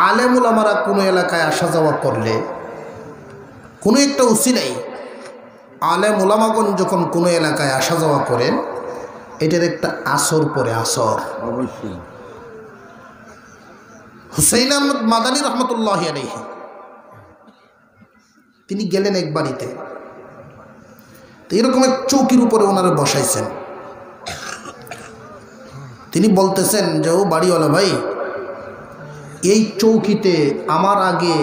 আলেম ওলামারা কোনো এলাকায় আসা যাওয়া করলে কোনো একটা উসিলাই আলেম ওলামাগণ যখন কোনো এলাকায় আসা যাওয়া করেন এটার একটা আসর পরে আসর। অবশ্যই হুসাইন আহমদ মাদানী রহমতুল্লাহ আলাইহি তিনি গেলেন এক বাড়িতে, তো এরকম এক চৌকির উপরে ওনারা বসাইছেন। তিনি বলতেছেন যে ও বাড়িওয়ালা ভাই, এই চৌকিতে আমার আগে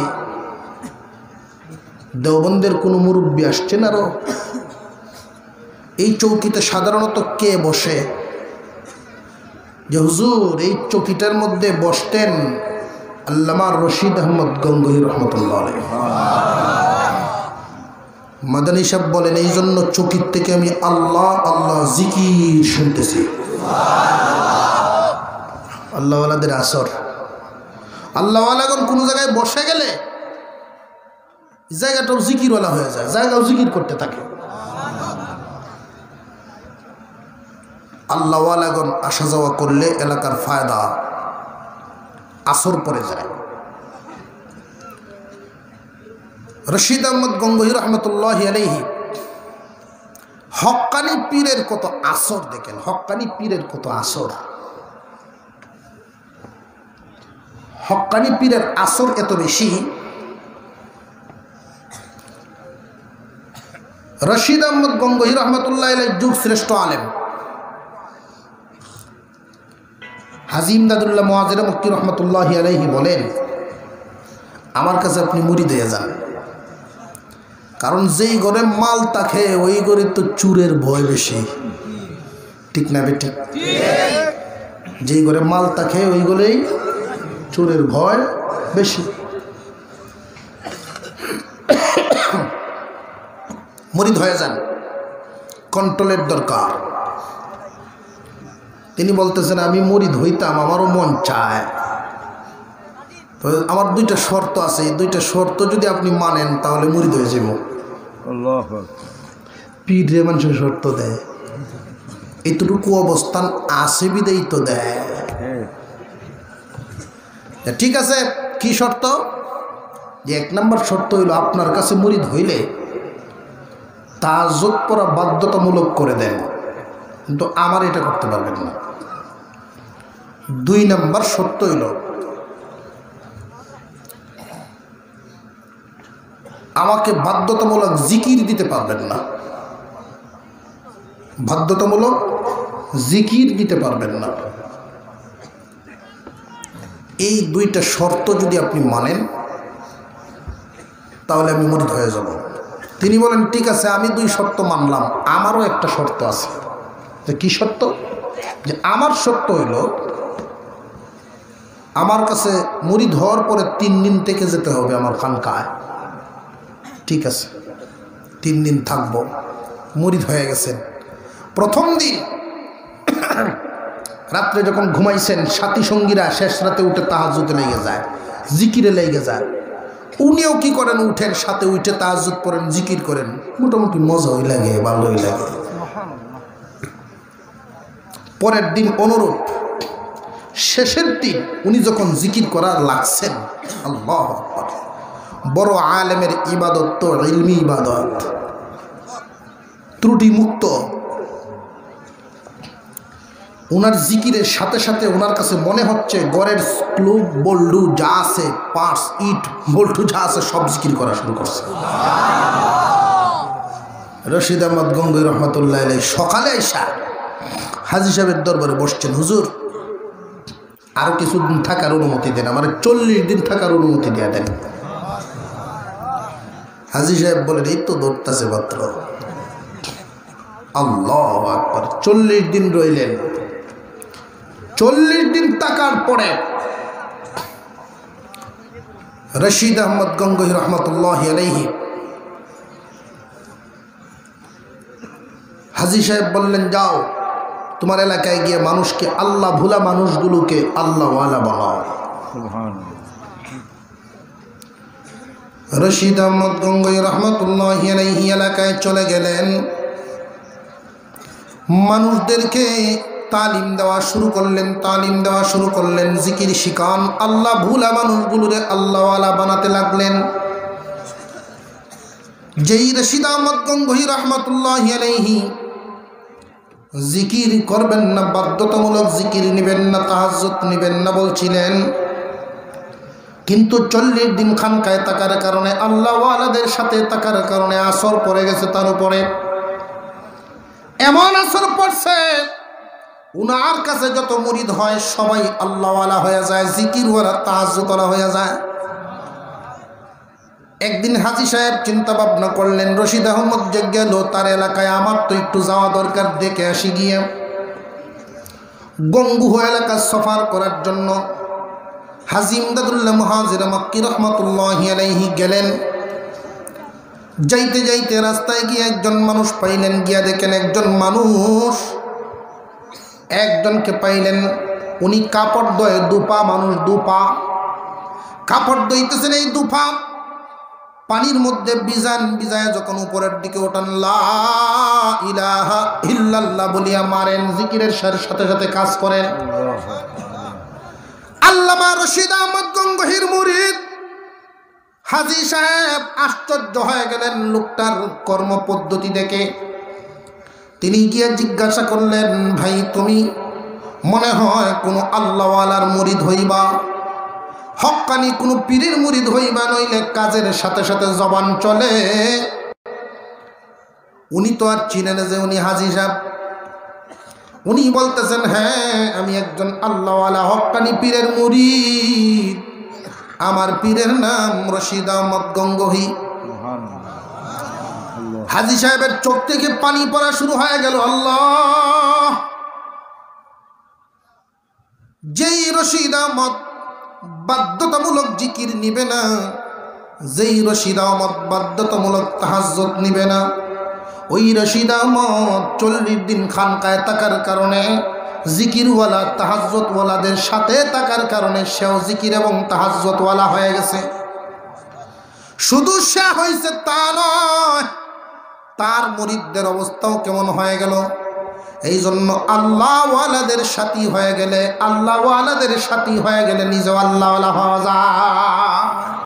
দেওবন্দের কোনো মুরব্বী আসছেন আরো? এই চৌকিতে সাধারণত কে বসে? যে হুজুর এই চৌকিটার মধ্যে বসতেন আল্লামা রশিদ আহমদ গঙ্গোহী রহমতুল্লাহ আলাইহি। মাদানী সাহেব বলেন এই জন্য চৌকির থেকে আমি আল্লাহ আল্লাহ জিকির শুনতেছি। আল্লাহওয়ালাদের আসর। আল্লাহওয়ালাগণ কোনো জায়গায় বসে গেলে জায়গাটাও জিকিরওয়ালা হয়ে যায়, জায়গাও জিকির করতে থাকে। আল্লাহওয়ালাগণ আসা যাওয়া করলে এলাকার ফায়দা আসর পড়ে যায়। রশিদ আহমদ গঙ্গোহী রহমতুল্লাহ আলাইহি হক্কানি পীরের কত আসর দেখেন, হক্কানি পীরের কত আসর। হক্কানি পীরের আসর এত বেশি, রশিদ আহমদ গঙ্গোহী রহমতুল্লাহ আলাইহি যুগ শ্রেষ্ঠ আলেম হাজী ইমদাদুল্লাহ মুআজ্জির মক্কি রহমতুল্লাহ আলাইহি বলেন, আমার কাছে আপনি মুরিদ হয়ে যান, কারণ যেই ঘরে মাল থাকে ওই ঘরে তো চুরের ভয় বেশি। ঠিক না বেটি? যেই ঘরে মাল থাকে ওই ঘরেই চোরের ভয় বেশি। মুরিদ হয়ে যান, কন্ট্রোলের দরকার। তিনি বলতেছেন আমি মুরিদ হইতাম, আমারও মন চায়, তো আমার দুইটা শর্ত আছে, এই দুইটা শর্ত যদি আপনি মানেন তাহলে মুরিদ হয়ে যাব। পীর রে মানুষের শর্ত দেয়, এতটুকু অবস্থান আছে বিদেই তো দেয়। ঠিক আছে, কি শর্ত? যে এক নম্বর শর্ত হইল আপনার কাছে মুরিদ হইলে তাহাজ্জুদ পড়া বাধ্যতামূলক করে দেন, কিন্তু আমার এটা করতে পারবেন না। দুই নম্বর শর্ত হইল আমাকে বাধ্যতামূলক জিকির দিতে পারবেন না, বাধ্যতামূলক জিকির দিতে পারবেন না। এই দুইটা শর্ত যদি আপনি মানেন তাহলে আমি মুরিদ হয়ে যাব। তিনি বলেন ঠিক আছে, আমি দুই শর্ত মানলাম, আমারও একটা শর্ত আছে। যে কি শর্ত? যে আমার শর্ত হইল আমার কাছে মুরিদ হওয়ার পরে 3 দিন থেকে যেতে হবে আমার খানকায়। ঠিক আছে, 3 দিন থাকবো। মুরিদ হয়ে গেছেন। প্রথম দিন রাত্রে যখন ঘুমাইছেন, সাথী সঙ্গীরা শেষ রাতে উঠে তাহাজ্জুদে লেগে যায়, জিকিরে লেগে যায়। উনিও কি করেন, উঠেন সাথে উঠে তাহাজ্জুদ পড়েন, জিকির করেন, মোটামুটি মজাই লাগে, ভালোই লাগে। পরের দিন অনুরূপ শেষের দিন উনি যখন জিকির করার লাগছেন, আল্লাহু আকবার, বড় আলেমের ইবাদত তো ইলমি ইবাদত, ত্রুটি মুক্ত। ওনার জিকিরের সাথে সাথে ওনার কাছে মনে হচ্ছে গড়ের ক্লুব বল্ডু যা আছে, পার্স ইট বল্টু যা আছে সব জিকির করা শুরু করছে। রশিদ আহমদ গঙ্গোহী রহমতুল্লাহ আলাইহি সকালে আইসা হাজী সাহেবের দরবারে বসছেন, হুজুর আরো কিছুদিন থাকার অনুমতি দেন, আমার 40 দিন থাকার অনুমতি দিয়ে দেন। হাজী সাহেব বলেন এই তো দৌড়তাছে মাত্র। আল্লাহু আকবার, 40 দিন রইলেন। 40 দিন থাকার পরে রশিদ আহমদ গঙ্গোহী রহমতুল্লাহ আলাইহি হাজী সাহেব বললেন যাও তোমার এলাকায় গিয়ে মানুষকে আল্লাহ ভুলা মানুষগুলোকে আল্লাহওয়ালা বানাও। রশিদ আহমদ গঙ্গোহী রহমতুল্লাহ আলাইহি এলাকায় চলে গেলেন, মানুষদেরকে তালিম দেওয়া শুরু করলেন জিকির শিখান। আল্লাহ ভুলা মানুষগুলোরে আল্লাহওয়ালা বানাতে লাগলেন। যেই রশিদ আহমদ গঙ্গোহী রাহমাতুল্লাহি আলাইহি জিকির করবেন না, বাধ্যতামূলক জিকির নেবেন না, তাহাজ্জুদ নেবেন না বলছিলেন, কিন্তু 40 দিন খানকায় থাকার কারণে, আল্লাহওয়ালাদের সাথে থাকার কারণে আসর পড়ে গেছে তার উপরে। এমন আসর পড়ছে, উনার কাছে যত মুরিদ হয় সবাই আল্লাহওয়ালা হয়ে যায়, জিকিরওয়ালা, তাহাজ্জুদওয়ালা হয়ে যায়। একদিন হাজী সাহেব চিন্তা ভাবনা করলেন, রশিদ আহমদ যে গেল তার এলাকায়, আমার তো একটু যাওয়া দরকার, দেখে আসি গিয়ে। গঙ্গুহ এলাকা সফর করার জন্য হাজী ইমদাদুল্লাহ মুহাজির মক্কি রহমাতুল্লাহি আলাইহি গেলেন। যাইতে যাইতে রাস্তায় গিয়ে একজন মানুষ পাইলেন। গিয়া দেখেন একজন মানুষ, একজনকে পাইলেন, উনি কাপড় ধোয়, দুপা মানুষ, দুপা কাপড় ধুইতেছেন। এই দুপা পানির মধ্যে ভিজায় যখন উপরের দিকে ওঠান, লা ইলাহা ইল্লাল্লাহ বলিয়া মারেন, জিকিরের সাথে সাথে কাজ করেন। আল্লামা রশিদ আহমদ গঙ্গোহীর মুরিদ হাজী সাহেব আশ্চর্য হয়ে গেলেন লোকটার কর্মপদ্ধতি দেখে। তিনি গিয়ে জিজ্ঞাসা করলেন, ভাই তুমি মনে হয় কোনো আল্লাহওয়ালার মুরিদ হইবা, হক্কানি কোনো পীরের মুরিদ হইবা, নইলে কাজের সাথে সাথে জবান চলে। উনি তো আর চিনেন যে উনি হাজী সাহেব। উনি বলতেছেন, হ্যাঁ আমি একজন আল্লাহওয়ালা হক্কানি পীরের মুরিদ, আমার পীরের নাম রশিদ আহমদ গঙ্গোহী। হাজী সাহেবের চোখ থেকে পানি পড়া শুরু হয়ে গেল। আল্লাহ, যেই রশিদ আহমদ বাধ্যতামূলক জিকির নিবে না, যেই রশিদ আহমদ বাধ্যতামূলক তাহাজ্জুদ নিবে না, ওই রশিদ আহমদ 40 দিন খানকায় থাকার কারণে, জিকিরওয়ালা তাহাজ্জুদওয়ালাদের সাথে থাকার কারণে সেও জিকির এবং তাহাজ্জুদওয়ালা হয়ে গেছে। শুধু সে হয়েছে তা নয়, তার মুরিদদের অবস্থাও কেমন হয়ে গেল। এই জন্য আল্লাহওয়ালাদের সাথী হয়ে গেলে নিজেও আল্লাহওয়ালা হওয়া যায়।